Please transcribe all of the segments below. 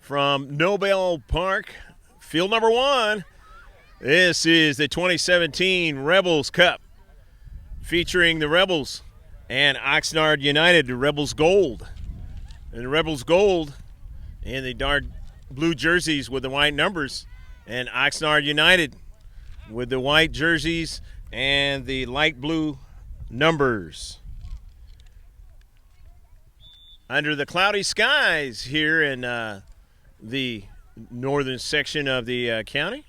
from Nobel Park, field number 1. This is the 2017 Rebels Cup, featuring the Rebels and OXNARD United, the Rebels Gold. And the Rebels Gold in the dark blue jerseys with the white numbers, and OXNARD United with the white jerseys and the light blue numbers. Under the cloudy skies here in the northern section of the county.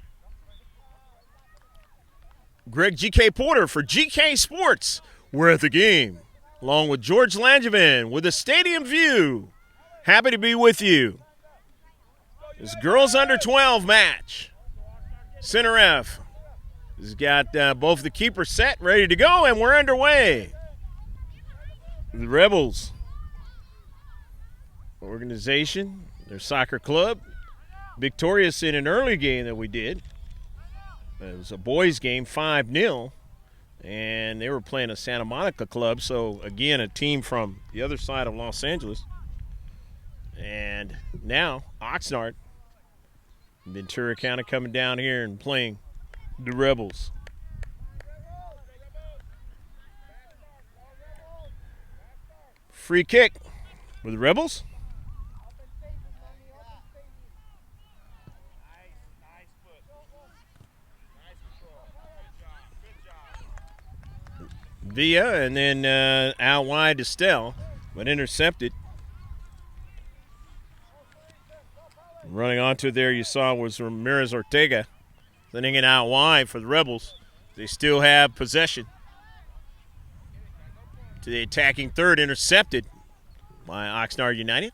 Greg GK Porter for GK Sports. We're at the game, along with George Langevin with a stadium view. Happy to be with you. This girls under 12 match. Center F has got both the keepers set, ready to go, and we're underway. The Rebels organization, their soccer club, victorious in an early game that we did. It was a boys game, 5-0, and they were playing a Santa Monica club, so again, a team from the other side of Los Angeles. And now Oxnard, Ventura County, coming down here and playing the Rebels. Free kick for the Rebels. Villa, and then out wide to Stell, but intercepted. Running onto there, you saw, was Rameriz Ortega, sending it out wide for the Rebels. They still have possession. To the attacking third, intercepted by Oxnard United.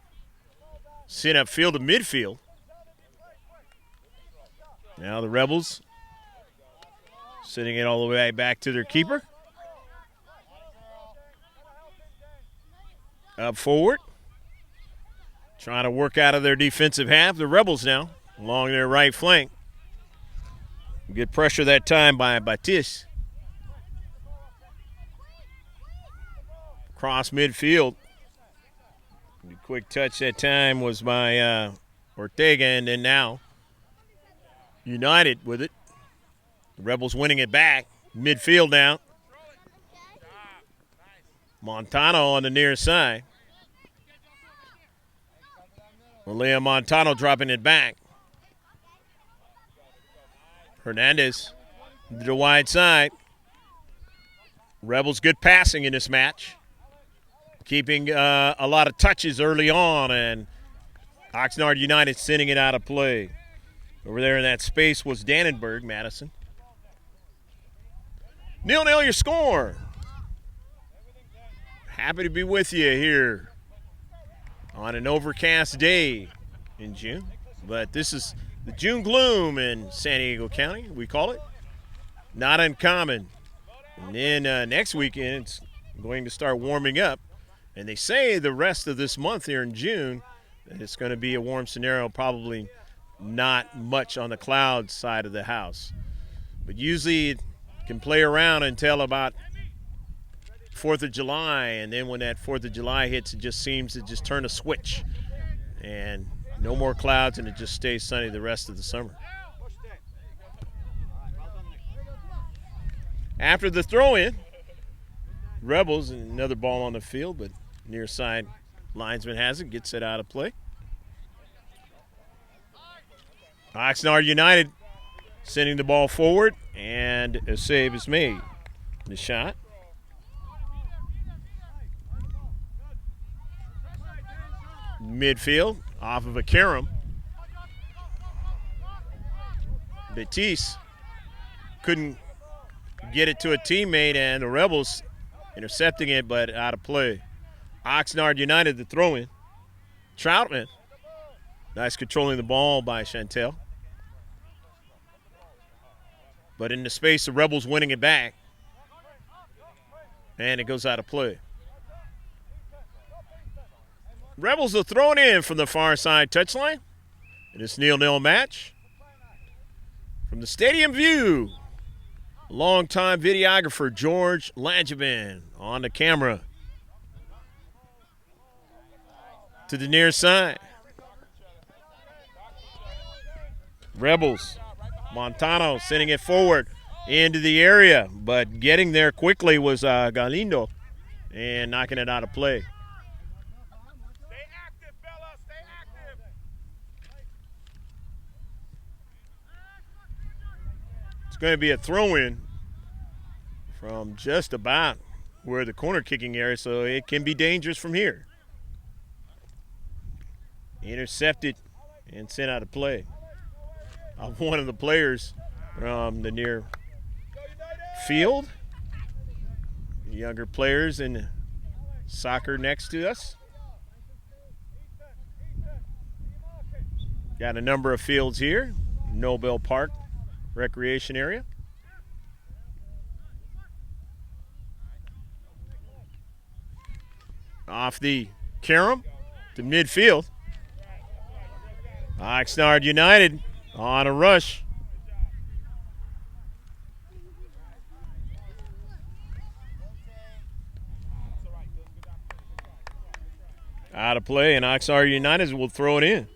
Sent upfield to midfield. Now the Rebels sending it all the way back to their keeper. Up forward. Trying to work out of their defensive half. The Rebels now along their right flank. Good pressure that time by Batis. Cross midfield. The quick touch that time was by Ortega, and then now United with it. The Rebels winning it back. Midfield now. Montano on the near side. Malia Montano dropping it back. Hernandez to the wide side. Rebels good passing in this match. Keeping a lot of touches early on, and Oxnard United sending it out of play. Over there in that space was Dannenberg, Madison. 0-0 your score. Happy to be with you here on an overcast day in June. But this is the June gloom in San Diego County, we call it. Not uncommon. And then next weekend, it's going to start warming up. And they say the rest of this month here in June, that it's going to be a warm scenario, probably not much on the cloud side of the house. But usually it can play around until about 4th of July, and then when that 4th of July hits, it just seems to just turn a switch. And no more clouds, and it just stays sunny the rest of the summer. After the throw-in, Rebels, another ball on the field, but near side linesman has it, gets it out of play. Oxnard United sending the ball forward, and a save is made. The shot. Midfield, off of a Karam. Batiste couldn't get it to a teammate, and the Rebels intercepting it, but out of play. Oxnard United, the throw-in. Troutman, nice controlling the ball by Chantel. But in the space, the Rebels winning it back. And it goes out of play. Rebels are thrown in from the far side touchline in this 0-0 match. From the stadium view, longtime videographer George Langevin on the camera. To the near side. Rebels. Montano sending it forward into the area, but getting there quickly was Galindo and knocking it out of play. Stay active, fellas. Stay active. It's going to be a throw-in from just about where the corner kicking area, so it can be dangerous from here. Intercepted and sent out of play. One of the players from the near field. The younger players in soccer next to us. Got a number of fields here. Nobel Park recreation area. Off the carom to midfield. OXNARD United on a rush. Out of play, and OXNARD United will throw it in.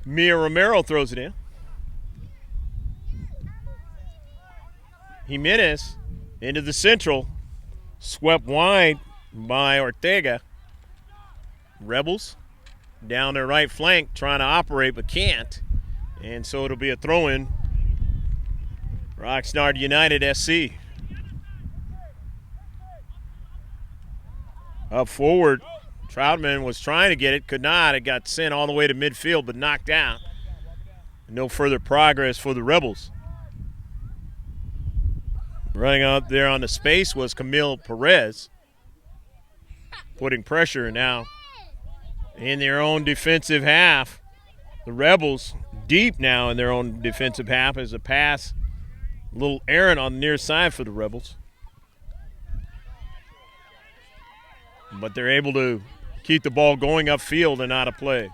Mia Romero throws it in. Jimenez into the central. Swept wide by Ortega. Rebels down their right flank trying to operate but can't. And so it'll be a throw-in for OXNARD United SC. Up forward, Troutman was trying to get it, could not. It got sent all the way to midfield but knocked out. No further progress for the Rebels. Running out there on the space was Camille Perez, putting pressure now in their own defensive half. The Rebels deep now in their own defensive half as a pass, a little errant on the near side for the Rebels. But they're able to keep the ball going upfield and out of play.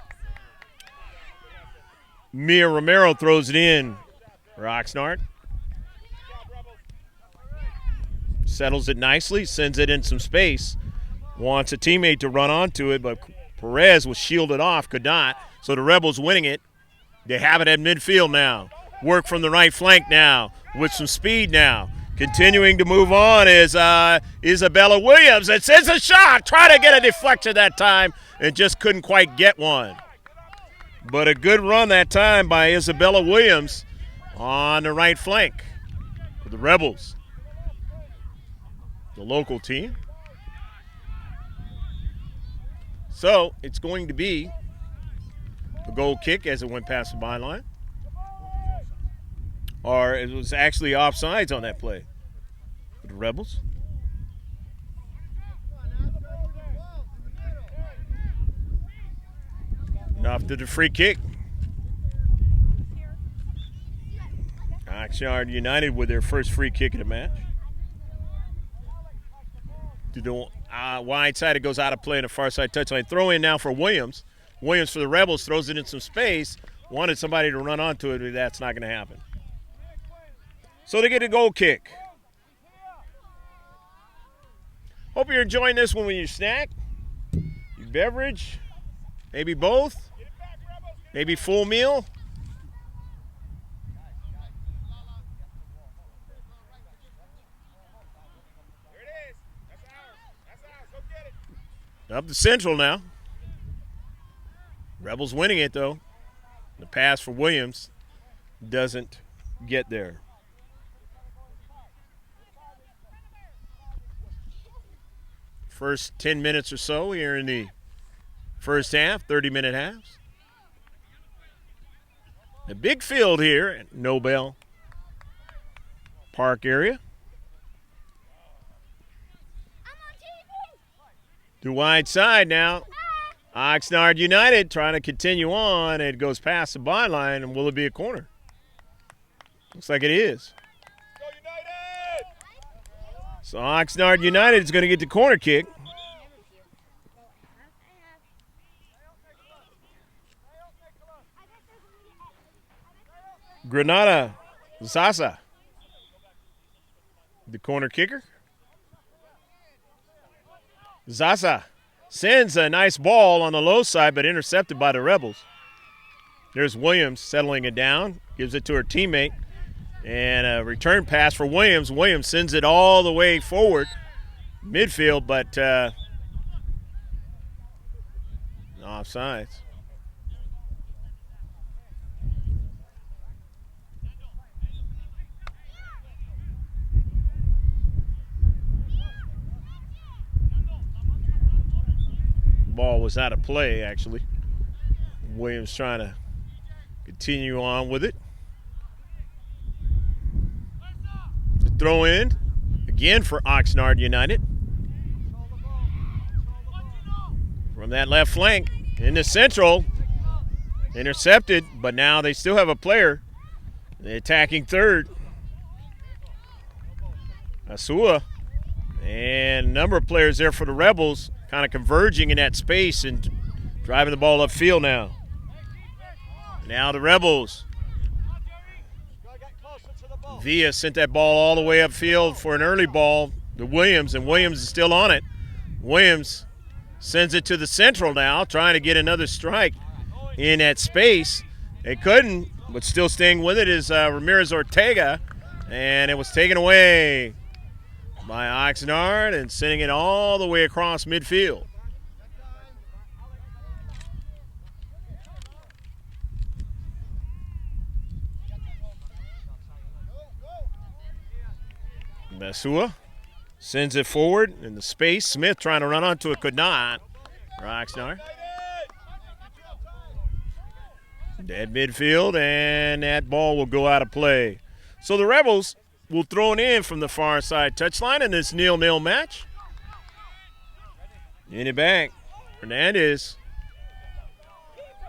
Mia Romero throws it in for Oxnard. Settles it nicely, sends it in some space. Wants a teammate to run onto it, but Perez was shielded off, could not. So the Rebels winning it. They have it at midfield now. Work from the right flank now with some speed now. Continuing to move on is Isabella Williams. It sends a shot. Try to get a deflection that time and just couldn't quite get one. But a good run that time by Isabella Williams on the right flank for the Rebels, the local team. So it's going to be a goal kick as it went past the byline. Or it was actually offsides on that play for the Rebels. And off to the free kick. OXNARD United with their first free kick of the match. To the wide side, it goes out of play in the far side touchline. Throw in now for Williams. Williams for the Rebels throws it in some space. Wanted somebody to run onto it, but that's not going to happen. So they get a goal kick. Hope you're enjoying this one with your snack, your beverage, maybe both, maybe full meal. Up the central now. Rebels winning it, though. The pass for Williams doesn't get there. First 10 minutes or so here in the first half, 30-minute halves. A big field here at Nobel Park area. The wide side now. OXNARD United trying to continue on. It goes past the byline, and will it be a corner? Looks like it is. So OXNARD United is going to get the corner kick. Granada Zaza, the corner kicker. Zaza sends a nice ball on the low side, but intercepted by the Rebels. There's Williams settling it down, gives it to her teammate, and a return pass for Williams. Williams sends it all the way forward, midfield, but offsides. Ball was out of play, actually. Williams trying to continue on with it. Throw in again for Oxnard United. From that left flank into central. Intercepted, but now they still have a player. The attacking third. Asua. And a number of players there for the Rebels kind of converging in that space and driving the ball upfield now. Now the Rebels. Villa sent that ball all the way upfield for an early ball to Williams, and Williams is still on it. Williams sends it to the central now, trying to get another strike in that space. They couldn't, but still staying with it is Rameriz Ortega, and it was taken away by Oxnard and sending it all the way across midfield. Basua sends it forward in the space. Smith trying to run onto it, could not. For Oxnard. Dead midfield, and that ball will go out of play. So the Rebels will throw it in from the far side touchline in this 0-0 match. In it back. Hernandez.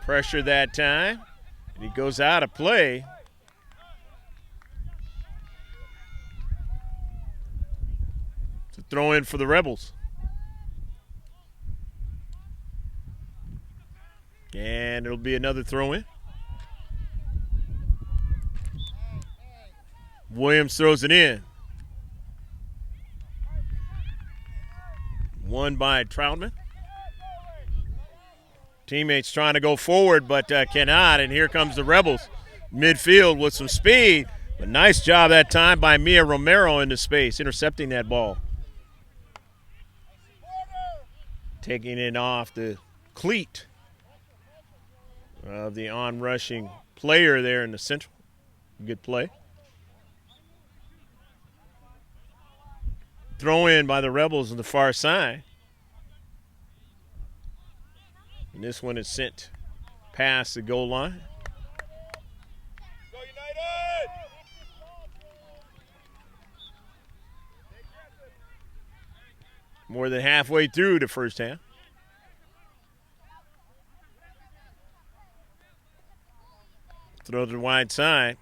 Pressure that time. And he goes out of play. To throw in for the Rebels. And it'll be another throw in. Williams throws it in. Won by Troutman. Teammates trying to go forward, but cannot. And here comes the Rebels. Midfield with some speed. But nice job that time by Mia Romero into space, intercepting that ball. Taking it off the cleat of the on-rushing player there in the central. Good play. Throw in by the Rebels on the far side. And this one is sent past the goal line. Go United! More than halfway through the first half. Throw to the wide side.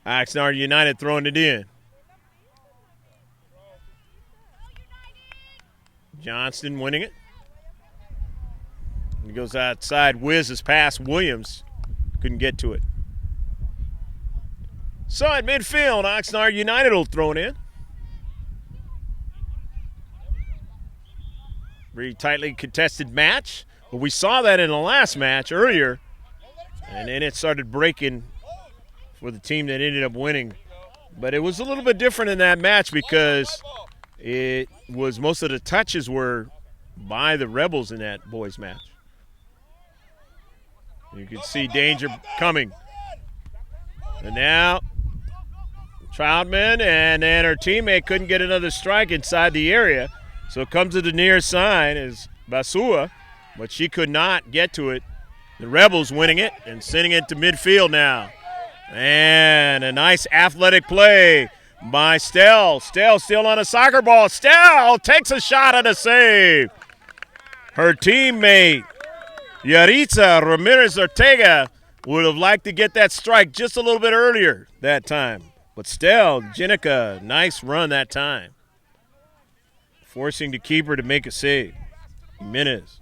Oxnard United throwing it in. Johnston winning it. He goes outside, whizzes past Williams. Couldn't get to it. So at midfield, Oxnard United will throw it in. Very tightly contested match. But we saw that in the last match earlier. And then it started breaking for the team that ended up winning. But it was a little bit different in that match because it was most of the touches were by the Rebels in that boys match. You could see danger coming. And now Troutman and then her teammate couldn't get another strike inside the area. So it comes to the near side is Basua, but she could not get to it. The Rebels winning it and sending it to midfield now. And a nice athletic play by Stell. Stell still on a soccer ball. Stell takes a shot and a save. Her teammate, Yaritza Ramirez Ortega, would have liked to get that strike just a little bit earlier that time. But Stell, Jenica, nice run that time. Forcing the keeper to make a save. Jimenez.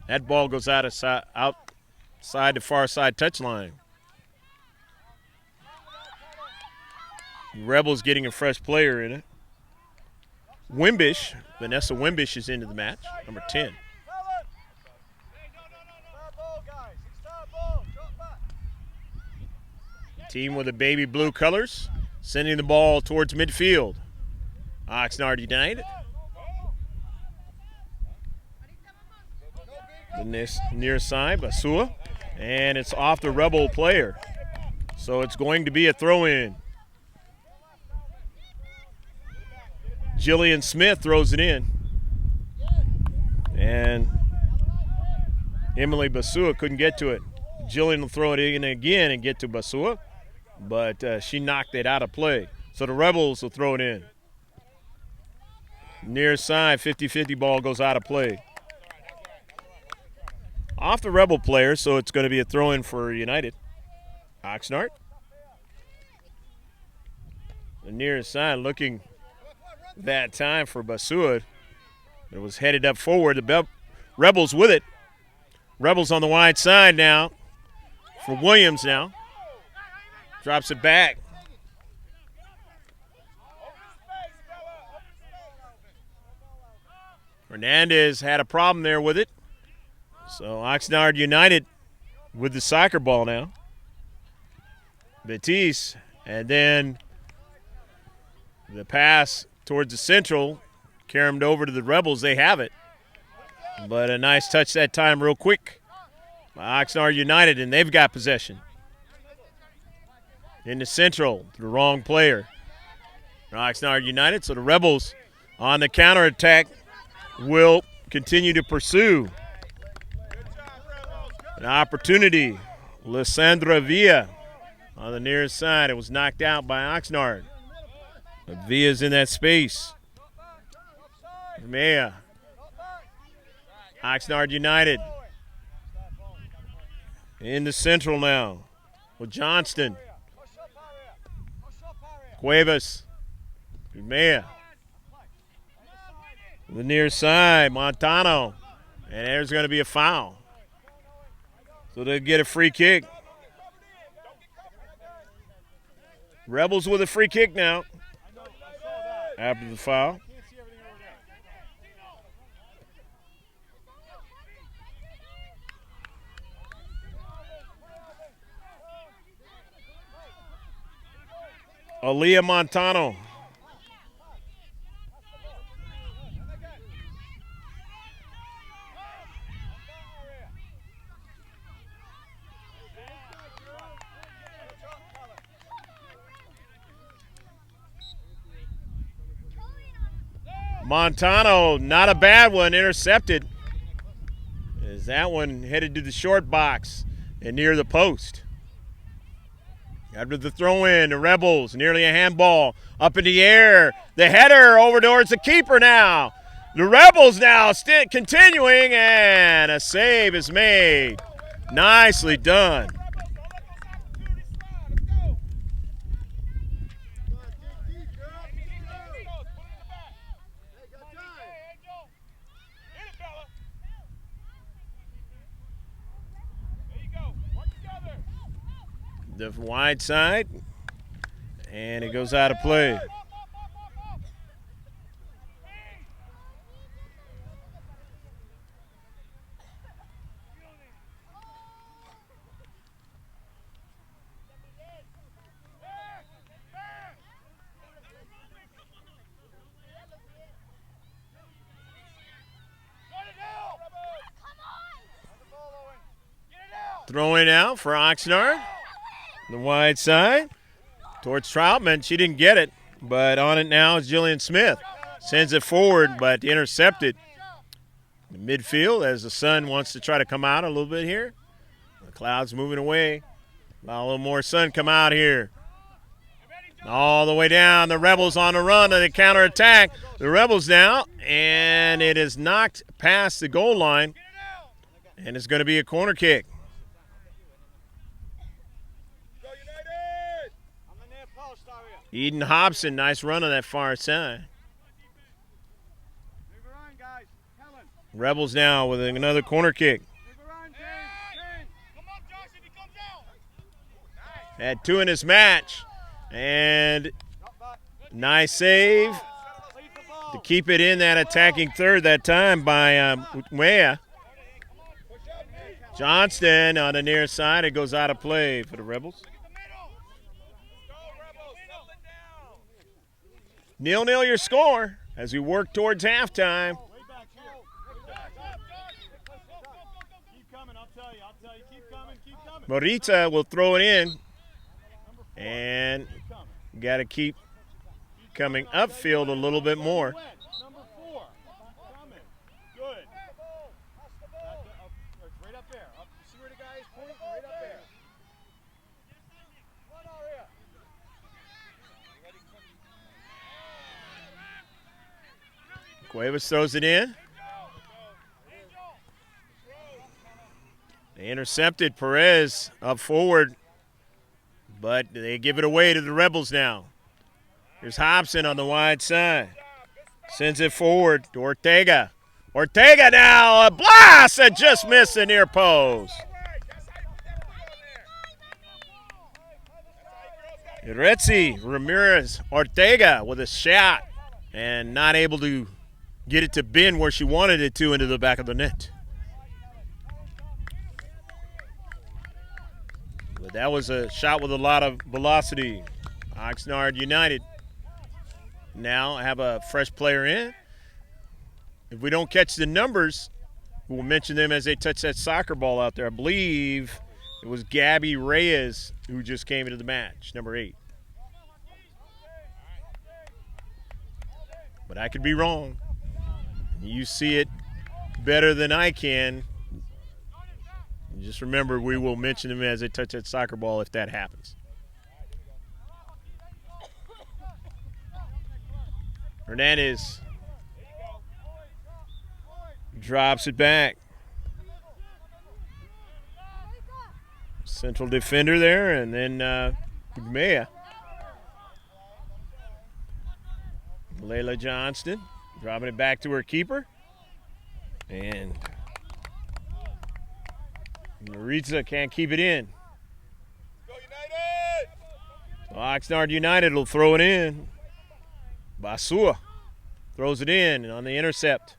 That ball goes outside the far side touchline. Rebels getting a fresh player in it. Wimbish. Vanessa Wimbish is into the match, number 10. Team with the baby blue colors, sending the ball towards midfield. Oxnard United. The near side, Basua. And it's off the Rebel player. So it's going to be a throw-in. Jillian Smith throws it in. And Emily Basua couldn't get to it. Jillian will throw it in again and get to Basua, but she knocked it out of play. So the Rebels will throw it in. Near side, 50-50 ball goes out of play. Off the Rebel player, so it's going to be a throw-in for United. Oxnard. The near side looking that time for Basua. It was headed up forward. The Rebels with it. Rebels on the wide side now for Williams now. Drops it back. Hernandez had a problem there with it. So Oxnard United with the soccer ball now. Batiste, and then the pass towards the central, carried over to the Rebels. They have it. But a nice touch that time real quick by Oxnard United, and they've got possession. In the central, the wrong player. Oxnard United, so the Rebels on the counterattack will continue to pursue. An opportunity. Lysandra Villa on the near side. It was knocked out by Oxnard. But Villa's in that space. Maya. Oxnard United. In the central now. With Johnston. Cuevas. Maya. The near side. Montano. And there's going to be a foul. So they'll get a free kick. Rebels with a free kick now. After the foul. Aaliyah Montano. Montano, not a bad one, intercepted. As that one headed to the short box and near the post. After the throw-in, the Rebels, nearly a handball, up in the air. The header over towards the keeper now. The Rebels now still continuing, and a save is made. Nicely done. The wide side, and it goes out of play. Throwing out for Oxnard. The wide side towards Troutman. She didn't get it, but on it now is Jillian Smith. Sends it forward, but intercepted. In midfield as the sun wants to try to come out a little bit here. The clouds moving away. Allow a little more sun come out here. All the way down. The Rebels on the run of the counterattack. The Rebels now, and it is knocked past the goal line, and it's going to be a corner kick. Eden Hobson, nice run on that far side. Rebels now with another corner kick. Had two in this match. And nice save to keep it in that attacking third that time by Utmea. Johnston on the near side. It goes out of play for the Rebels. 0-0 your score as we work towards halftime. Morita will throw it in. And got to keep coming upfield a little bit more. Cuevas throws it in. They intercepted Perez up forward, but they give it away to the Rebels now. Here's Hobson on the wide side. Sends it forward to Ortega. Ortega now, a blast that just missed the near post. Rameriz, Ortega with a shot and not able to get it to bend where she wanted it to into the back of the net. But that was a shot with a lot of velocity. OXNARD United now have a fresh player in. If we don't catch the numbers, we'll mention them as they touch that soccer ball out there. I believe it was Gabby Reyes who just came into the match, number 8. But I could be wrong. You see it better than I can. Just remember, we will mention them as they touch that soccer ball if that happens. Hernandez drops it back. Central defender there, and then Mea. Layla Johnston dropping it back to her keeper. And Martinez can't keep it in. Go United! So Oxnard United will throw it in. Basua throws it in on the intercept.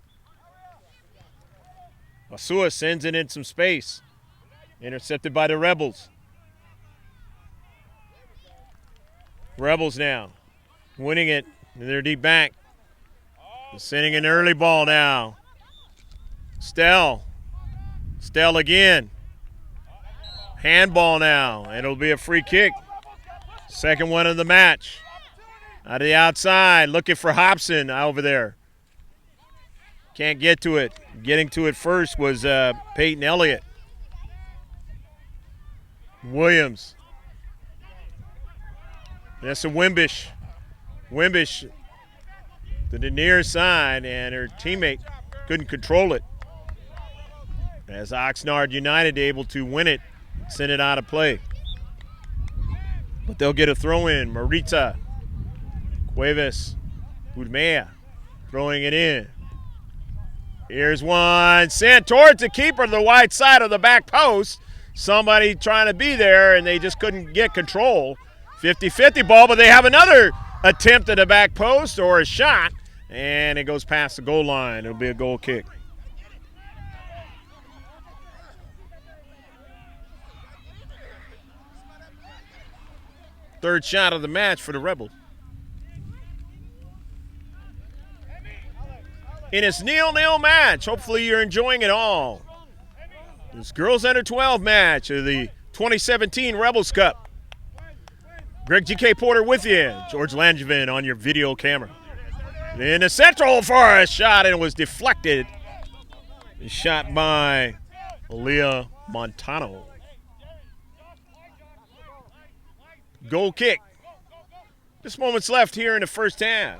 Basua sends it in some space. Intercepted by the Rebels. Rebels now winning it in their deep back. Sending an early ball now. Stell again. Handball now, and it'll be a free kick. Second one of the match. Out of the outside, looking for Hobson over there. Can't get to it. Getting to it first was Peyton Elliott. Williams. That's a Wimbish. Wimbish to the near side, and her teammate couldn't control it. As Oxnard United able to win it, send it out of play. But they'll get a throw in. Marita, Cuevas, Udmea throwing it in. Here's one sent towards the keeper to the wide side of the back post. Somebody trying to be there, and they just couldn't get control. 50-50 ball, but they have another attempt at a back post or a shot, and it goes past the goal line. It'll be a goal kick. Third shot of the match for the Rebels. In its 0-0 match, hopefully you're enjoying it all. This girls under 12 match of the 2017 Rebels Cup. Greg G.K. Porter with you. George Langevin on your video camera. In the central for a shot, and it was deflected. Shot by Aaliyah Montano. Goal kick. Just moments left here in the first half.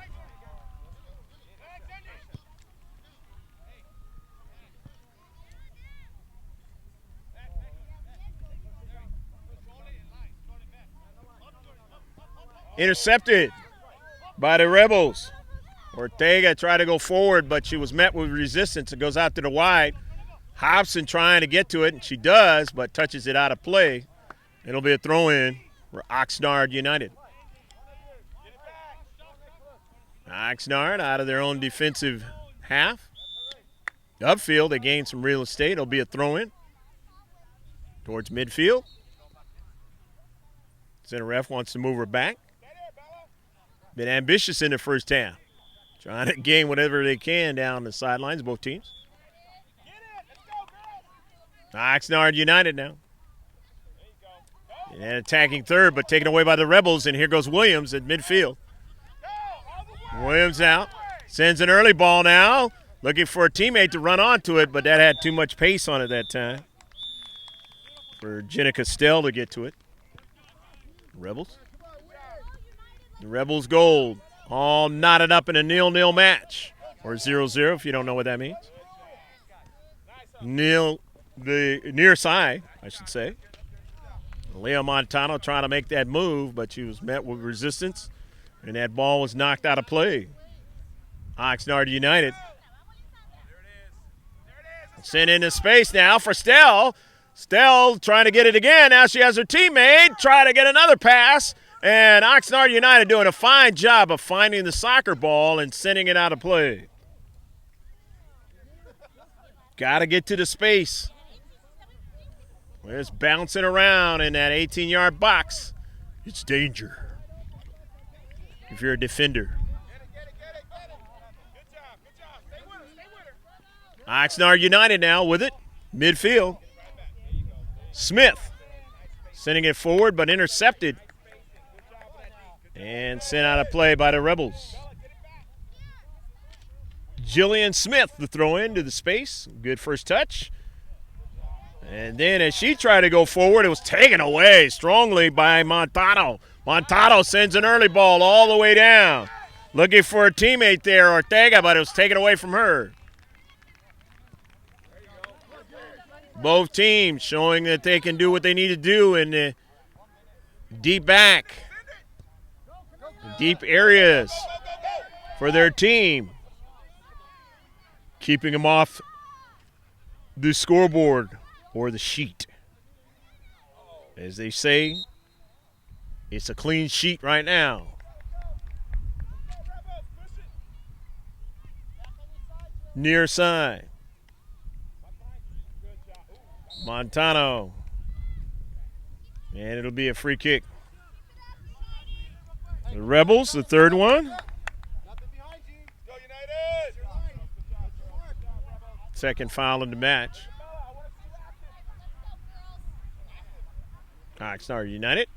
Intercepted by the Rebels. Ortega tried to go forward, but she was met with resistance. It goes out to the wide. Hobson trying to get to it, and she does, but touches it out of play. It'll be a throw-in for Oxnard United. Oxnard out of their own defensive half. Upfield, they gain some real estate. It'll be a throw-in towards midfield. Center ref wants to move her back. Been ambitious in the first half. Trying to gain whatever they can down the sidelines, both teams. Oxnard United now. And attacking third, but taken away by the Rebels, and here goes Williams at midfield. Williams out. Sends an early ball now. Looking for a teammate to run onto it, but that had too much pace on it that time for Jenica Stell to get to it. Rebels. The Rebels gold. All knotted up in a 0-0 match. Or 0-0 if you don't know what that means. The near side, I should say. Leo Montano trying to make that move, but she was met with resistance, and that ball was knocked out of play. Oxnard United. Sent into space now for Stell. Stell trying to get it again. Now she has her teammate. Try to get another pass. And Oxnard United doing a fine job of finding the soccer ball and sending it out of play. Got to get to the space. Well, it's bouncing around in that 18-yard box. It's danger if you're a defender. Oxnard United now with it. Midfield. Smith sending it forward but intercepted. And sent out of play by the Rebels. Jillian Smith, the throw in to the space. Good first touch. And then as she tried to go forward, it was taken away strongly by Montano. Montano sends an early ball all the way down. Looking for a teammate there, Ortega, but it was taken away from her. Both teams showing that they can do what they need to do in the deep back, deep areas for their team. Keeping them off the scoreboard or the sheet. As they say, it's a clean sheet right now. Near side. Montano. And it'll be a free kick. The Rebels, the third one. Second foul in the match. Oxnard United.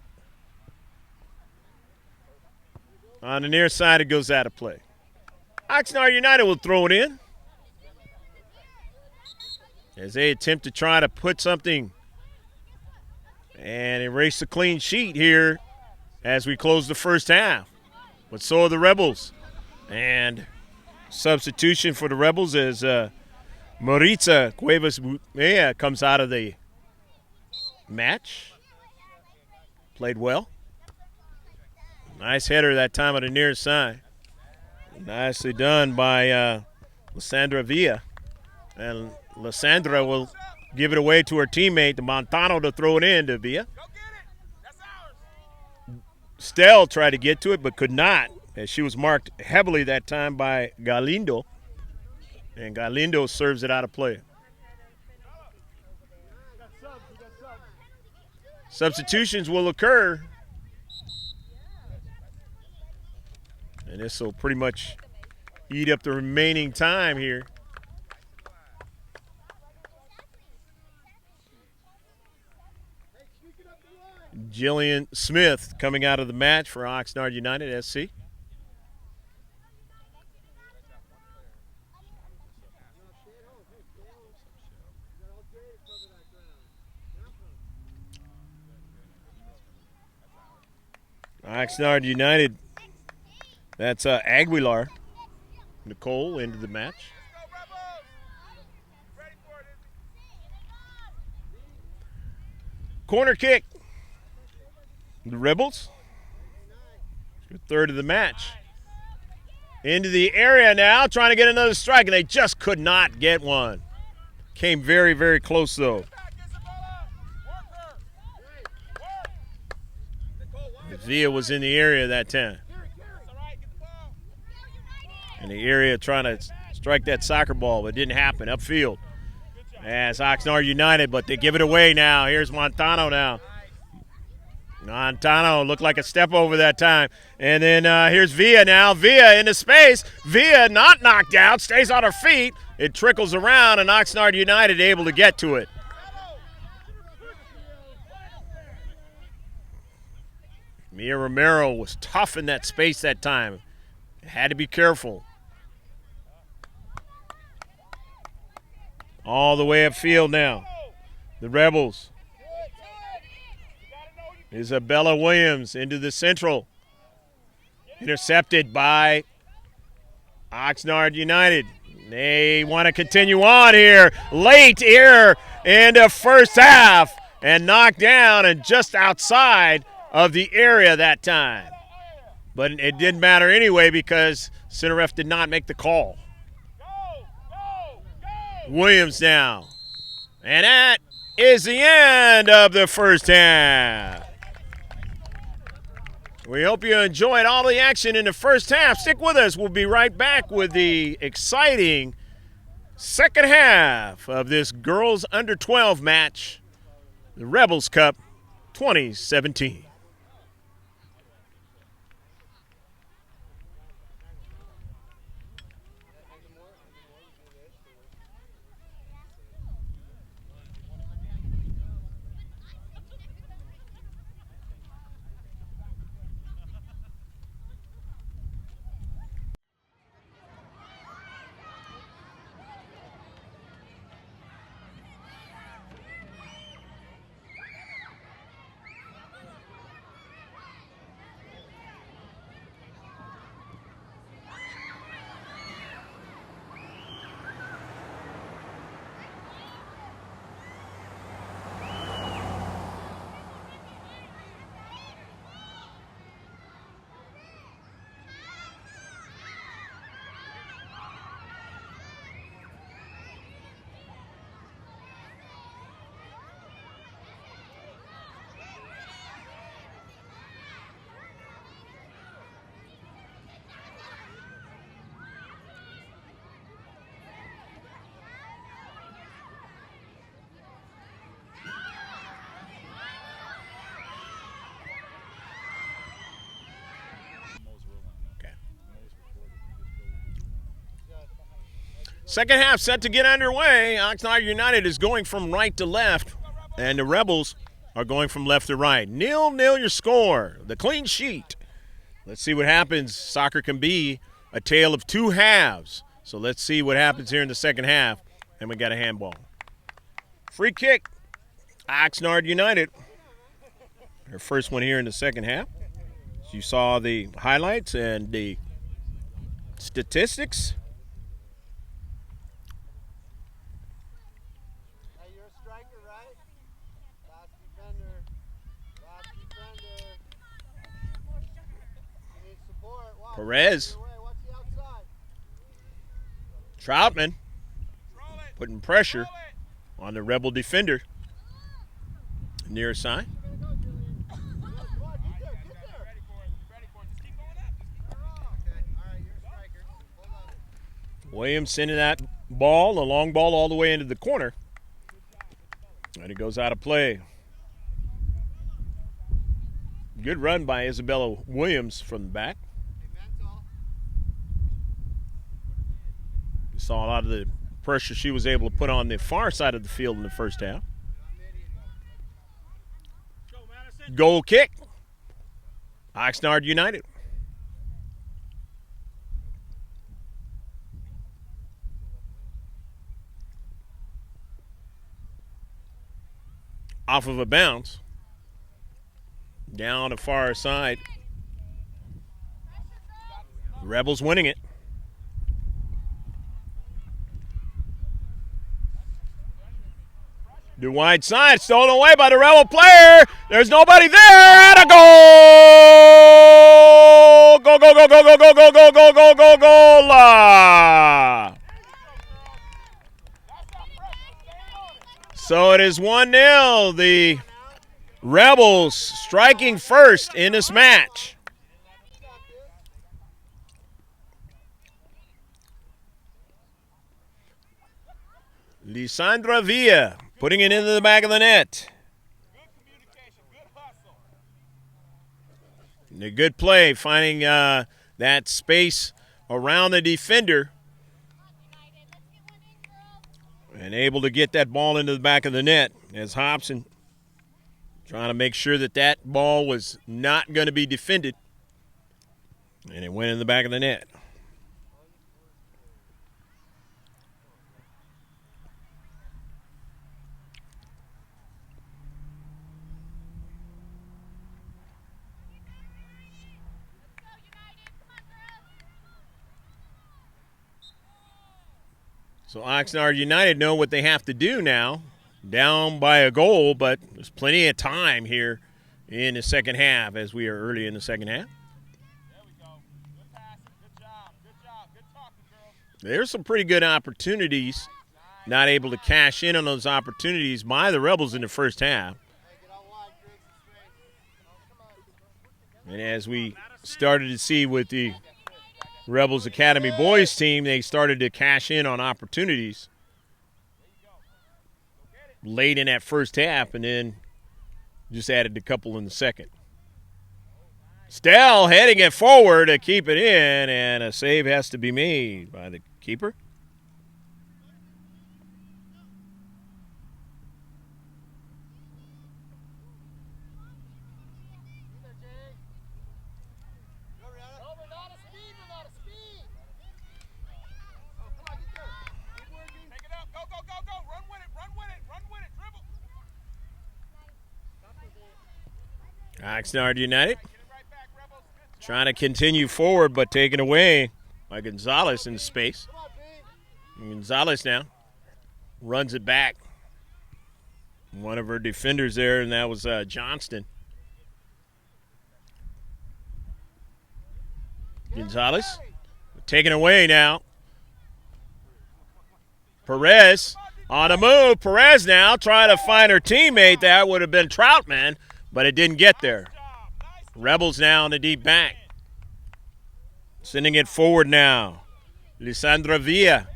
On the near side, it goes out of play. Oxnard United will throw it in as they attempt to try to put something and erase the clean sheet here as we close the first half. But so are the Rebels. And substitution for the Rebels is Maritza Cuevas comes out of the match. Played well. Nice header that time on the near side. Nicely done by Lysandra Villa. And Lysandra will give it away to her teammate, the Montano, to throw it in to Villa. Stell tried to get to it but could not, as she was marked heavily that time by Galindo. And Galindo serves it out of play. Substitutions will occur. And this will pretty much eat up the remaining time here. Jillian Smith coming out of the match for Oxnard United SC. Oxnard United, that's Aguilar, Nicole, into the match. Corner kick. The Rebels, third of the match. Into the area now, trying to get another strike, and they just could not get one. Came very, very close, though. Villa was in the area that time. in the area trying to strike that soccer ball, but it didn't happen. Upfield as Oxnard United, but they give it away now. Here's Montano now. Montano looked like a step over that time. And then here's Villa now. Villa into space. Villa not knocked out, stays on her feet. It trickles around, and Oxnard United able to get to it. Mia Romero was tough in that space that time. Had to be careful. All the way upfield now. The Rebels. Isabella Williams into the central. Intercepted by Oxnard United. They want to continue on here. Late here in the first half. And knocked down and just outside of the area that time. But it didn't matter anyway because center ref did not make the call. Williams now. And that is the end of the first half. We hope you enjoyed all the action in the first half. Stick with us. We'll be right back with the exciting second half of this girls under 12 match, the Rebels Cup 2017. Second half set to get underway. Oxnard United is going from right to left, and the Rebels are going from left to right. 0-0 your score, the clean sheet. Let's see what happens. Soccer can be a tale of two halves. So let's see what happens here in the second half. And we got a handball. Free kick, Oxnard United. Their first one here in the second half. You saw the highlights and the statistics. Perez. Troutman putting pressure on the Rebel defender. Near side. Williams sending that ball, a long ball all the way into the corner. And it goes out of play. Good run by Isabella Williams from the back. You saw a lot of the pressure she was able to put on the far side of the field in the first half. Goal kick. Oxnard United. Off of a bounce. Down the far side. Rebels winning it. The wide side stolen away by the Rebel player. There's nobody there, and a goal! Go, go, go, go, go, go, go, go, go, go, go, goal! So it is 1-0. The Rebels striking first in this match. Lisandra Villa putting it into the back of the net. And a good play, finding that space around the defender. And able to get that ball into the back of the net as Hobson trying to make sure that that ball was not going to be defended. And it went in the back of the net. So Oxnard United know what they have to do now. Down by a goal, but there's plenty of time here in the second half as we are early in the second half. There we go. Good passing. Good job. Good job. Good talking, girls. There's some pretty good opportunities. Not able to cash in on those opportunities by the Rebels in the first half. And as we started to see with the Rebels Academy boys team, they started to cash in on opportunities late in that first half and then just added a couple in the second. Stell heading it forward to keep it in, and a save has to be made by the keeper. Oxnard United trying to continue forward, but taken away by Gonzalez in space. And Gonzalez now runs it back. One of her defenders there, and that was Johnston. Gonzalez taken away now. Perez on the move. Perez now trying to find her teammate. That would have been Troutman, but it didn't get there. Rebels now in the deep back. Sending it forward now. Lisandra Villa.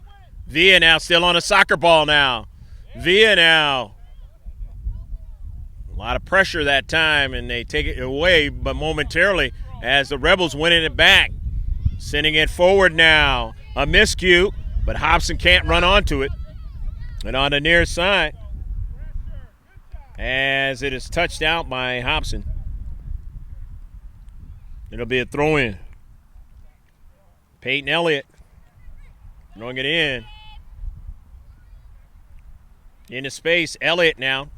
Villa now still on a soccer ball now. Villa now. A lot of pressure that time, and they take it away, but momentarily as the Rebels winning it back. Sending it forward now. A miscue, but Hobson can't run onto it. And on the near side, as it is touched out by Hobson. It'll be a throw-in. Peyton Elliott throwing it in. Into space, Elliott now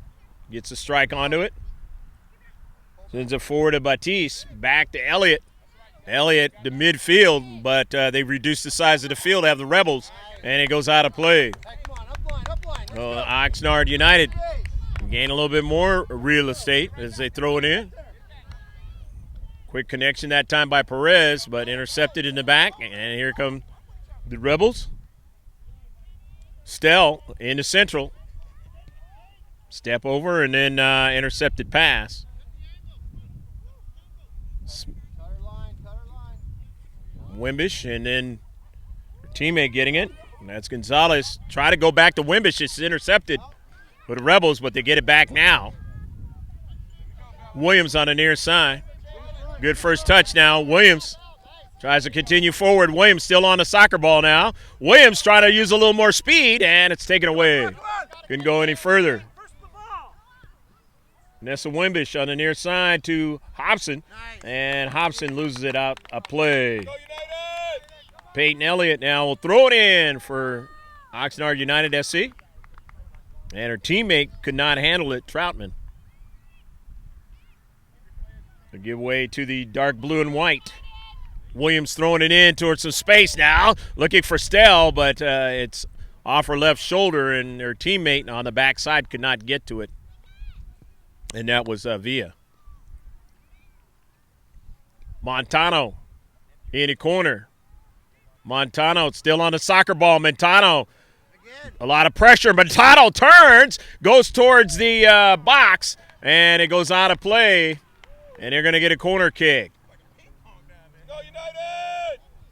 gets a strike onto it. Sends it forward to Batiste. Back to Elliott. Elliott to midfield, but they reduced the size of the field to have the Rebels, and it goes out of play. Oxnard United gain a little bit more real estate as they throw it in. Quick connection that time by Perez, but intercepted in the back. And here come the Rebels. Stell into central. Step over and then intercepted pass. Wimbish and then her teammate getting it. And that's Gonzalez. Try to go back to Wimbish. It's intercepted for the Rebels, but they get it back now. Williams on the near side. Good first touch now. Williams tries to continue forward. Williams still on the soccer ball now. Williams trying to use a little more speed, and it's taken away. Couldn't go any further. Nessa Wimbish on the near side to Hobson, and Hobson loses it out of play. Peyton Elliott now will throw it in for Oxnard United SC. And her teammate could not handle it, Troutman. The giveaway to the dark blue and white. Williams throwing it in towards some space now. Looking for Stell, but it's off her left shoulder, and her teammate on the backside could not get to it. And that was Villa. Montano in the corner. Montano still on the soccer ball. Montano, a lot of pressure. Montano turns, goes towards the box, and it goes out of play. And they're going to get a corner kick.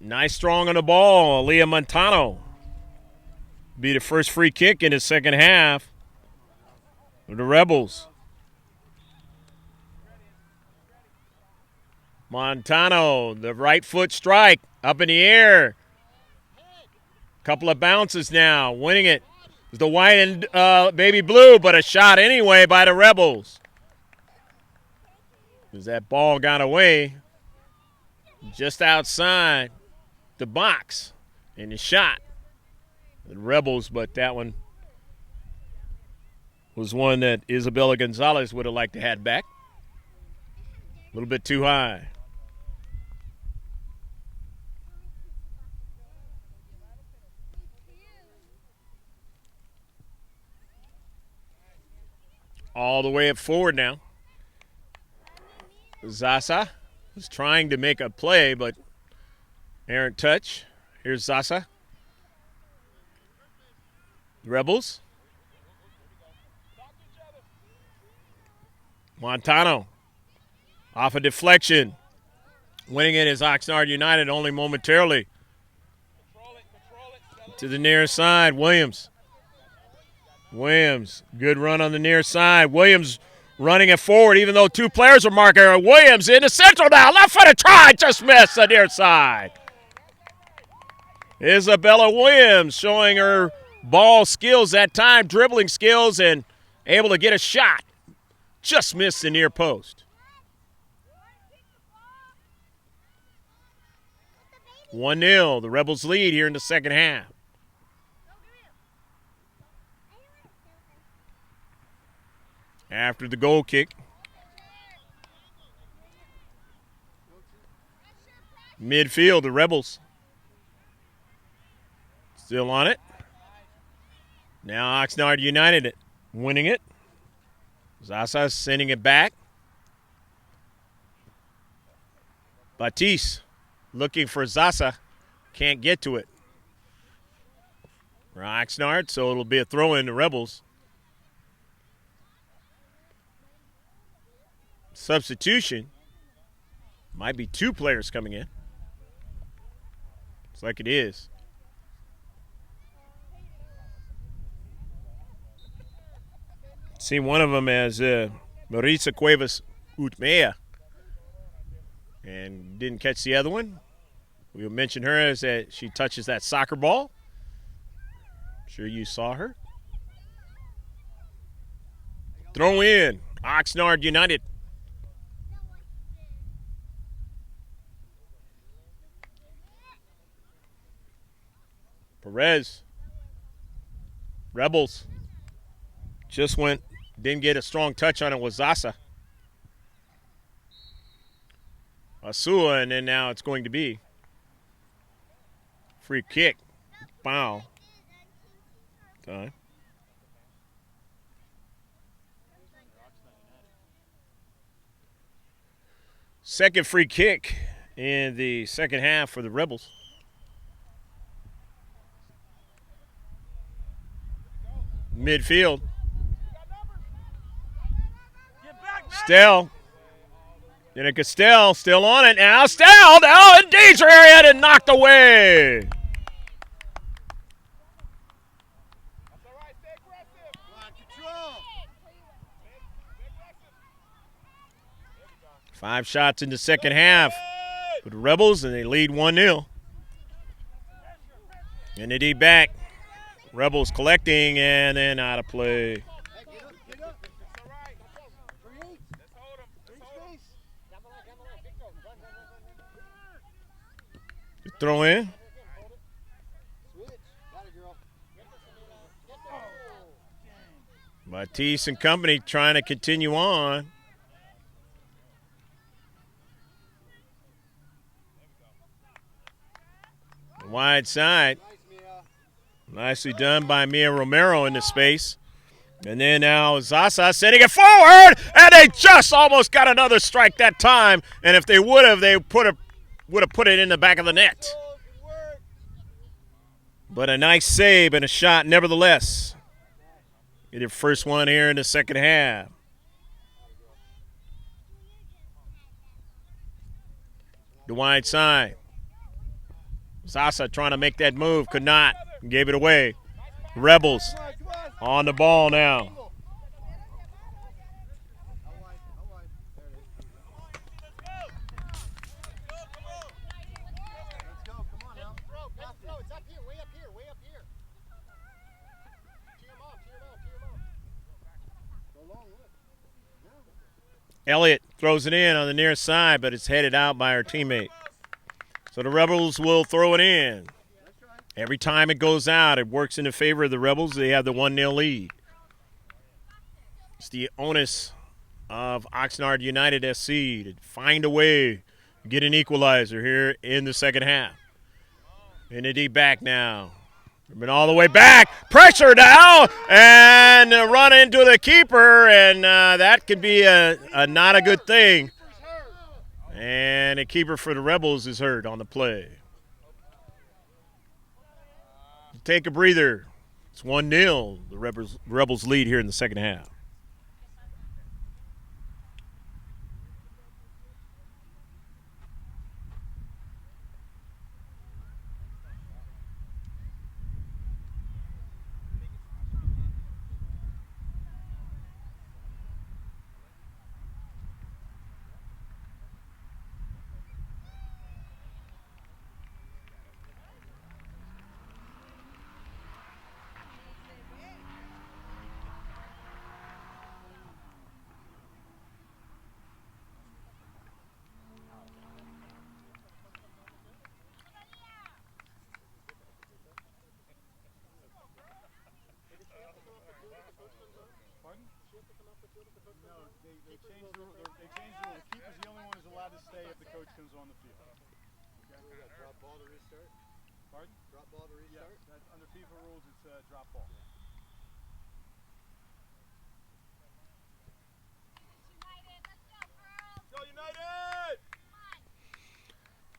Nice strong on the ball, Leah Montano. Be the first free kick in the second half for the Rebels. Montano, the right foot strike, up in the air. Couple of bounces now, winning it. The white and baby blue, but a shot anyway by the Rebels. As that ball got away just outside the box, and the shot. The Rebels, but that one was one that Isabella Gonzalez would have liked to have back. A little bit too high. All the way up forward now. Zasa was trying to make a play, but errant touch. Here's Zasa. Rebels. Montano. Off a deflection. Winning it is Oxnard United only momentarily. To the near side, Williams. Williams, good run on the near side. Williams running it forward, even though two players are marking. Williams in the central now. Left-footed try, just missed the near side. Isabella Williams showing her ball skills that time, dribbling skills, and able to get a shot. Just missed the near post. 1-0, the Rebels lead here in the second half. After the goal kick. Midfield, the Rebels. Still on it. Now Oxnard United winning it. Zasa sending it back. Batiste looking for Zasa. Can't get to it. For Oxnard, so it'll be a throw in the Rebels. Substitution. Might be two players coming in. Looks like it is. See one of them as Marisa Cuevas Utmea. And didn't catch the other one. We'll mention her as that she touches that soccer ball. I'm sure you saw her. Throw in. Oxnard United. Perez. Rebels. Just didn't get a strong touch on it with Zasa. Asua, and then now it's going to be free kick. Foul. Time. Second free kick in the second half for the Rebels. Midfield. Stell. Danica Stell still on it now. Stell now in danger area and knocked away. 5 shots in the second half for the Rebels, and they lead 1-0. Kennedy back. Rebels collecting, and then out of play. Throw in. Batiste and company trying to continue on. Wide side. Nicely done by Mia Romero in the space. And then now Zasa sending it forward, and they just almost got another strike that time. And if they would have, they would have put it in the back of the net. But a nice save and a shot nevertheless. Get your first one here in the second half. The wide side. Zasa trying to make that move, could not. Gave it away. Rebels on the ball now. Elliott throws it in on the near side, but it's headed out by our teammate. So the Rebels will throw it in. Every time it goes out, it works in the favor of the Rebels. They have the 1-0 lead. It's the onus of Oxnard United SC to find a way to get an equalizer here in the second half. In the deep back now. Been all the way back. Pressure now. And run into the keeper. And that could be not a good thing. And the keeper for the Rebels is hurt on the play. Take a breather. It's 1-0. The Rebels lead here in the second half.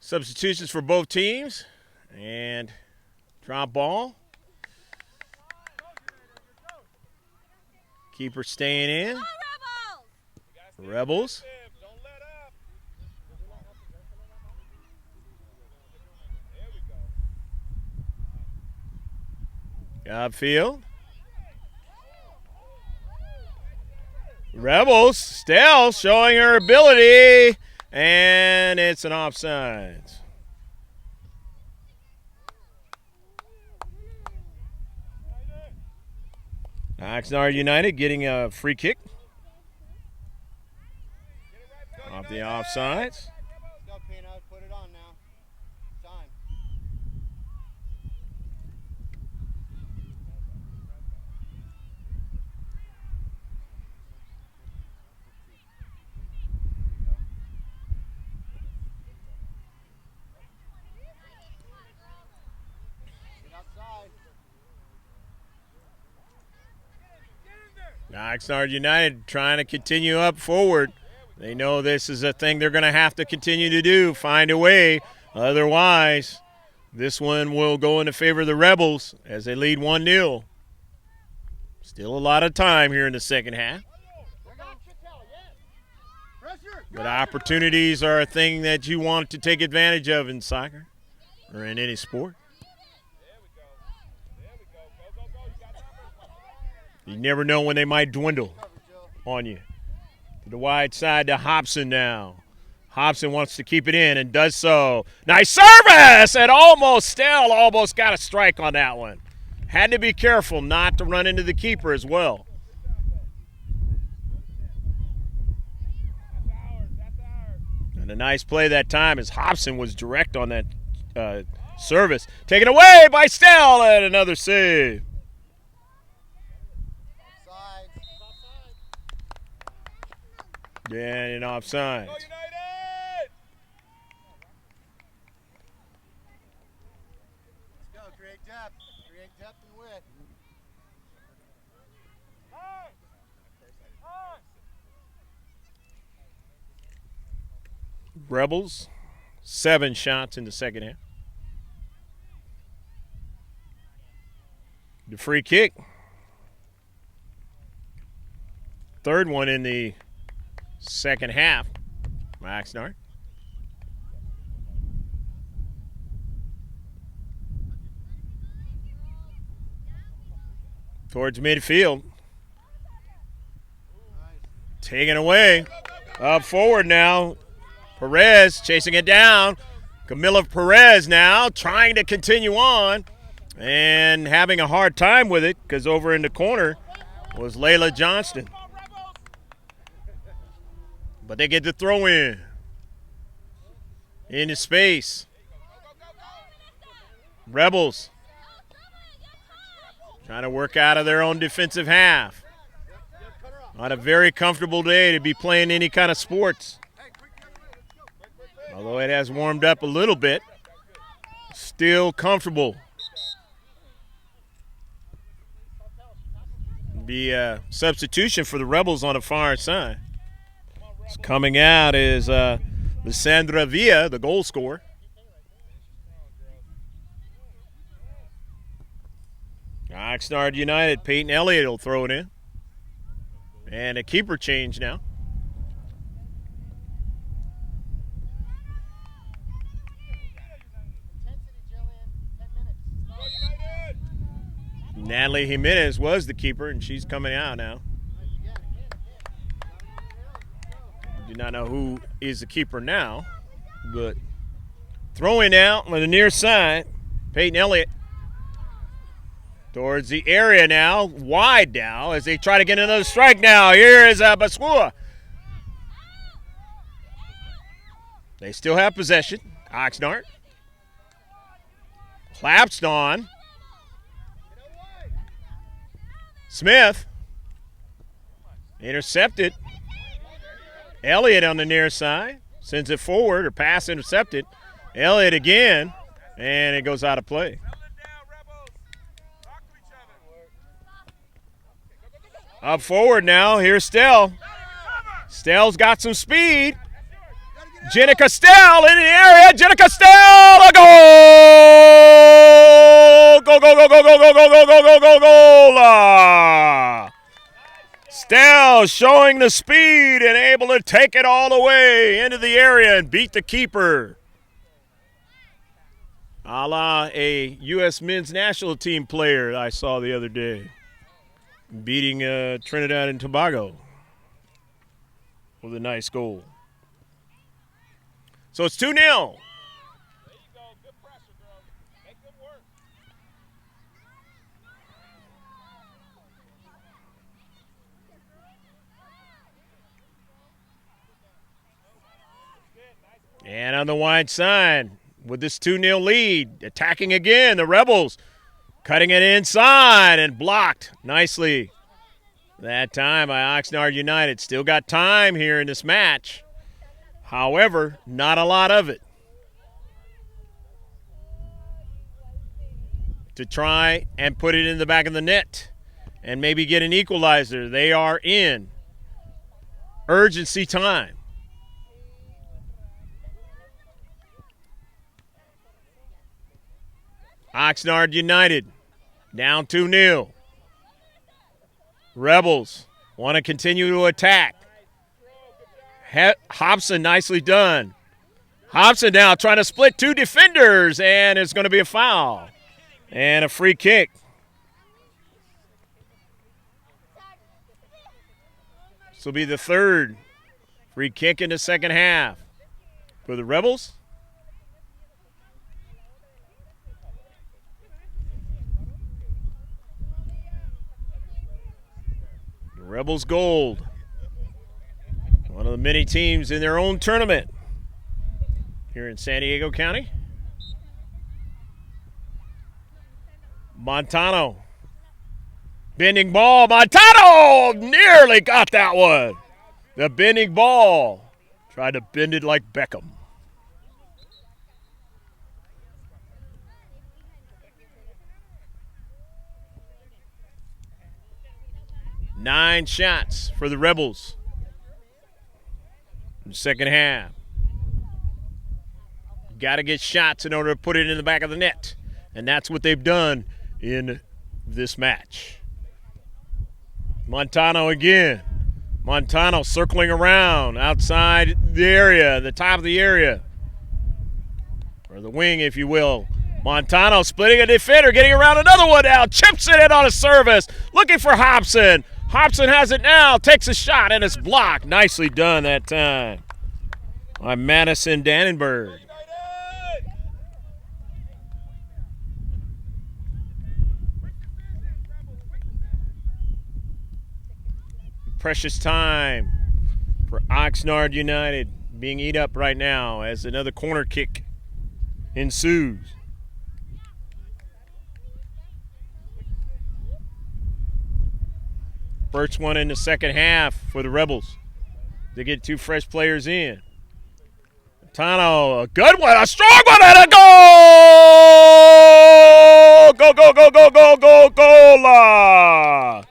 Substitutions for both teams. And drop ball. Keeper staying in. Rebels. Upfield. Rebels. Stell showing her ability. And it's an offside. Oxnard United getting a free kick. Off the offsides. Put it on now. Time. Oxnard United trying to continue up forward. They know this is a thing they're going to have to continue to do, find a way. Otherwise, this one will go in favor of the Rebels as they lead 1-0. Still a lot of time here in the second half. But opportunities are a thing that you want to take advantage of in soccer or in any sport. You never know when they might dwindle on you. To the wide side to Hobson now. Hobson wants to keep it in and does so. Nice service! And Stell almost got a strike on that one. Had to be careful not to run into the keeper as well. And a nice play that time as Hobson was direct on that service. Taken away by Stell and another save. And offside. Go United! Let's go. Create depth. Create depth and width. Rebels, 7 shots in the second half. The free kick. Third one in the second half. Oxnard. towards midfield. Taken away. Up forward now. Perez chasing it down. Camila Perez now trying to continue on and having a hard time with it because over in the corner was Layla Johnston. But they get the throw in. Into space. Rebels trying to work out of their own defensive half. Not a very comfortable day to be playing any kind of sports. Although it has warmed up a little bit, still comfortable. Be a substitution for the Rebels on the far side. Coming out is Lysandra Villa, the goal scorer. OXNARD United, Peyton Elliott will throw it in. And a keeper change now. Natalie Jimenez was the keeper, and she's coming out now. Do not know who is the keeper now, but throwing out on the near side, Peyton Elliott towards the area now, wide now, as they try to get another strike now. Here is Basua. They still have possession. Oxnard. Collapsed on. Smith. Intercepted. Elliott on the near side. Sends it forward, or pass intercepted. Elliott again, and it goes out of play. Up forward now. Here's Stell. Stell's got some speed. Jenica Stell in the area. Jenica Stell, a goal! Go, go, go, go, go, go, go, go, go, go, go, goal! Stell showing the speed and able to take it all the way into the area and beat the keeper. A la a U.S. men's national team player I saw the other day. Beating Trinidad and Tobago with a nice goal. So it's 2-0. There you go. Good pressure, girl. Make good work. And on the wide side, with this 2-0 lead, attacking again, the Rebels. Cutting it inside and blocked nicely that time by Oxnard United. Still got time here in this match. However, not a lot of it. To try and put it in the back of the net and maybe get an equalizer. They are in urgency time. Oxnard United down 2-0. Rebels want to continue to attack. Hobson nicely done. Hobson now trying to split two defenders, and it's going to be a foul and a free kick. This will be the third free kick in the second half for the Rebels. Rebels Gold, one of the many teams in their own tournament here in San Diego County. Montano, bending ball. Montano nearly got that one. The bending ball, tried to bend it like Beckham. Nine shots for the Rebels in the second half. Got to get shots in order to put it in the back of the net, and that's what they've done in this match. Montano again. Montano circling around outside the area, the top of the area, or the wing, if you will, Montano splitting a defender, getting around another one now. Chips it in on a service. Looking for Hobson. Hobson has it now. Takes a shot and it's blocked. Nicely done that time by Madison Dannenberg. Precious time for Oxnard United being eat up right now as another corner kick ensues. First one in the second half for the Rebels. They get 2 fresh players in. Tano, a good one, a strong one, and a goal! Go, go, go, go, go, go, goal!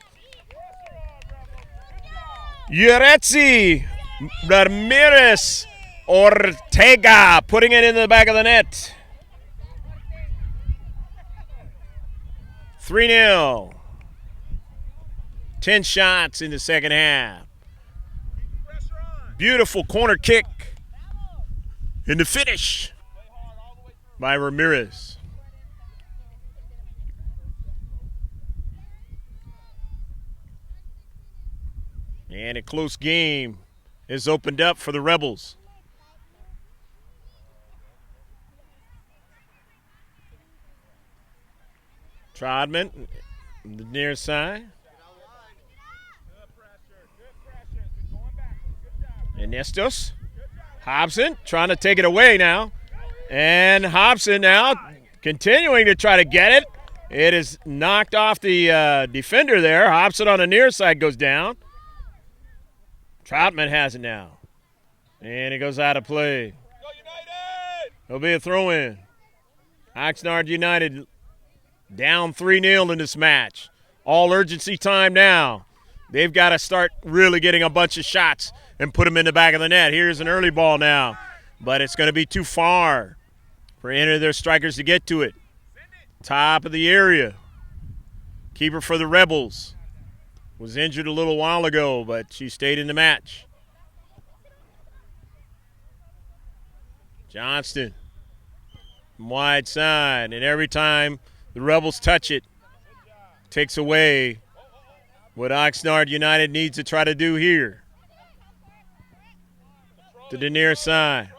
Uretzi, Rameriz, Ortega putting it in the back of the net. 3-0. 10 shots in the second half. Beautiful corner kick in the finish by Rameriz. And a close game is opened up for the Rebels. Trotman, the near side. Ernestos. Hobson trying to take it away now. And Hobson now continuing to try to get it. It is knocked off the defender there. Hobson on the near side goes down. Troutman has it now. And it goes out of play. It'll be a throw-in. Oxnard United down 3-0 in this match. All urgency time now. They've got to start really getting a bunch of shots and put them in the back of the net. Here's an early ball now. But it's going to be too far for any of their strikers to get to it. Top of the area. Keeper for the Rebels. Was injured a little while ago, but she stayed in the match. Johnston from wide side, and every time the Rebels touch it, takes away what Oxnard United needs to try to do here. To the near side.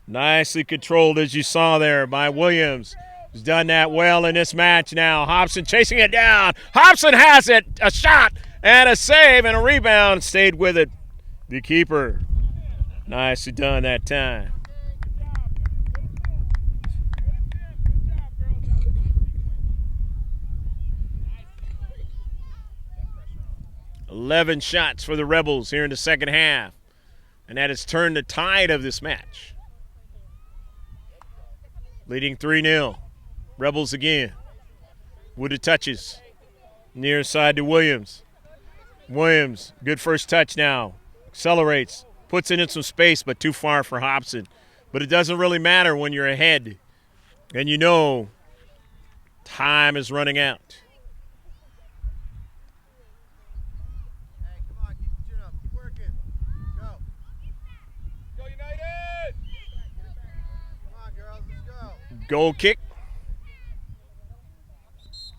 Nicely controlled, as you saw there, by Williams. He's done that well in this match now. Hobson chasing it down. Hobson has it. A shot and a save and a rebound. Stayed with it. The keeper. Nicely done that time. $11 shots for the Rebels here in the second half. And that has turned the tide of this match. Leading 3-0. Rebels again. With the touches. Near side to Williams. Williams, good first touch now. Accelerates. Puts it in some space, but too far for Hobson. But it doesn't really matter when you're ahead. And you know time is running out. Hey, come on, keep your chin up. Keep working. Go. Go United! Come on, girls, let's go. Goal kick.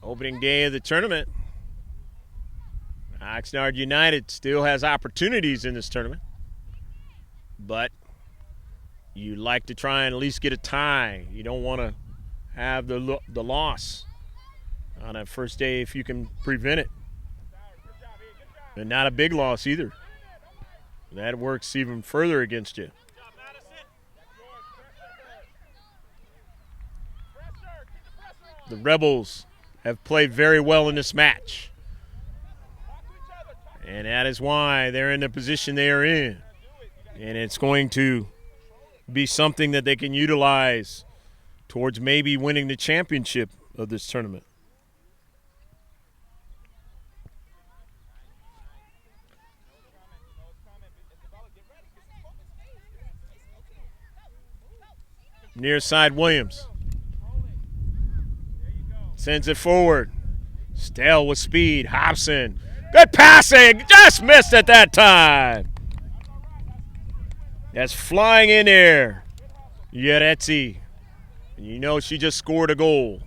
Opening day of the tournament. Oxnard United still has opportunities in this tournament. But you like to try and at least get a tie. You don't want to have the loss on that first day if you can prevent it. And not a big loss either. That works even further against you. The Rebels have played very well in this match. And that is why they're in the position they are in. And it's going to be something that they can utilize towards maybe winning the championship of this tournament. Near side Williams. Sends it forward. Stell with speed. Hobson. Good passing. Just missed at that time. That's flying in there. Yeretzi. And you know she just scored a goal.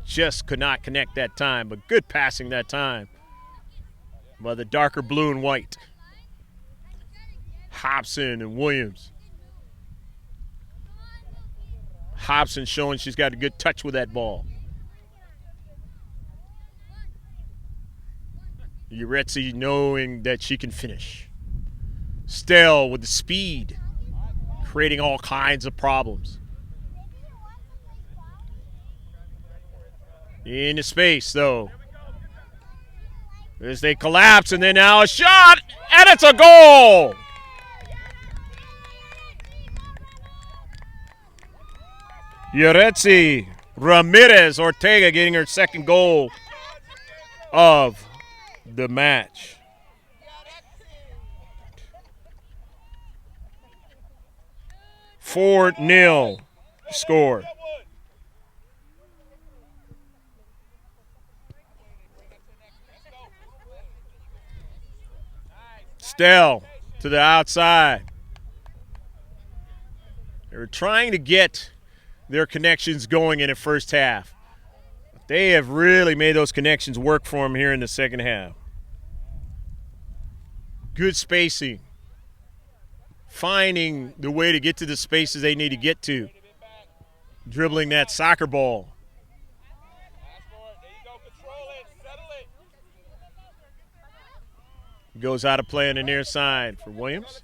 Just could not connect that time, but good passing that time by the darker blue and white. Hobson and Williams. Hobson showing she's got a good touch with that ball. Yeretzi knowing that she can finish. Stell with the speed, creating all kinds of problems. Into space, though. As they collapse, and then now a shot, and it's a goal! Yeretzi, Rameriz, Ortega getting her second goal of the match. Four 0 score. Stell to the outside. They were trying to get their connections going in the first half. They have really made those connections work for them here in the second half. Good spacing. Finding the way to get to the spaces they need to get to. Dribbling that soccer ball. Goes out of play on the near side for Williams.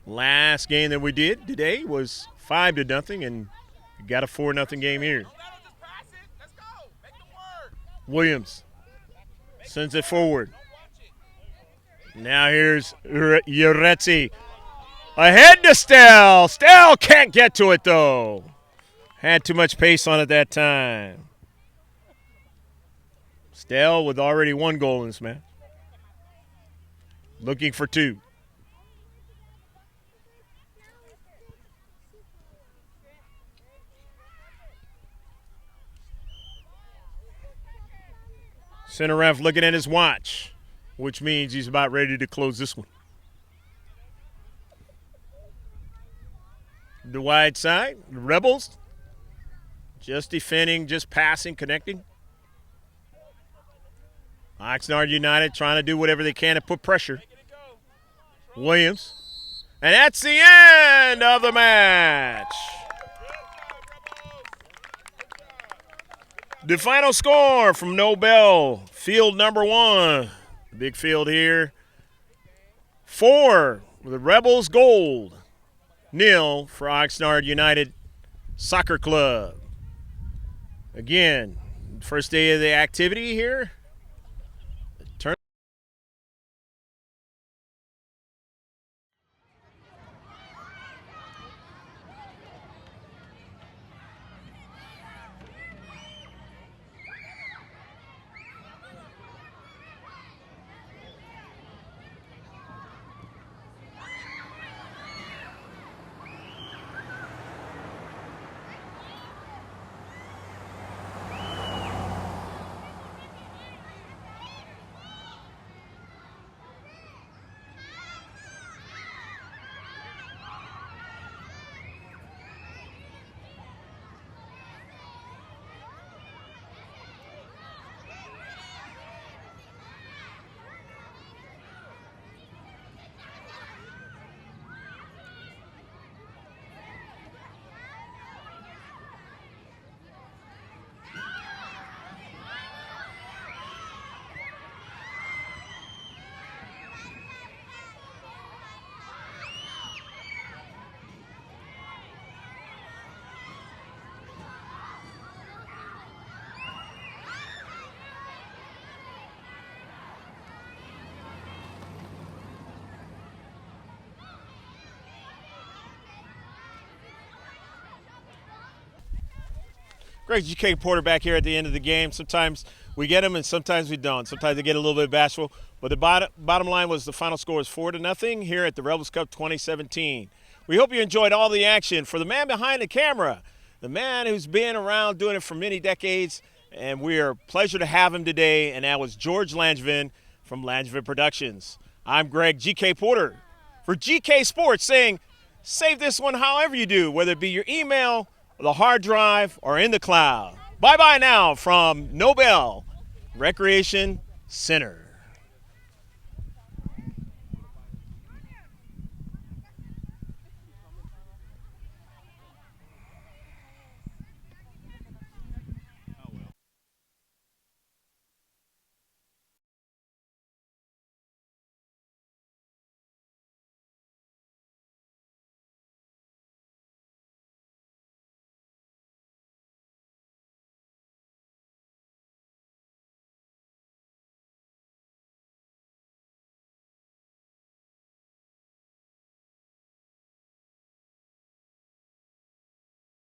Last game that we did today was 5-0, and we got a 4-0 game here. Williams sends it forward. Now here's Yeretzi. Ahead to Stell. Stell can't get to it, though. Had too much pace on it that time. Stell with already one goal in this match. Looking for two. Center ref looking at his watch, which means he's about ready to close this one. The wide side, the Rebels, just defending, just passing, connecting. OXNARD United trying to do whatever they can to put pressure. Williams. And that's the end of the match. The final score from Nobel, field number 1. Big field here. 4 for the Rebels, gold. 0 for OXNARD United Soccer Club. Again, first day of the activity here. Greg GK Porter back here at the end of the game. Sometimes we get them and sometimes we don't. Sometimes they get a little bit bashful. But the bottom line was the final score is 4-0 here at the Rebels Cup 2017. We hope you enjoyed all the action. For the man behind the camera, the man who's been around doing it for many decades, and we are pleasure to have him today, and that was George Langevin from Langevin Productions. I'm Greg GK Porter for GK Sports saying, save this one however you do, whether it be your email, the hard drive, or in the cloud. Bye-bye now from Nobel Recreation Center.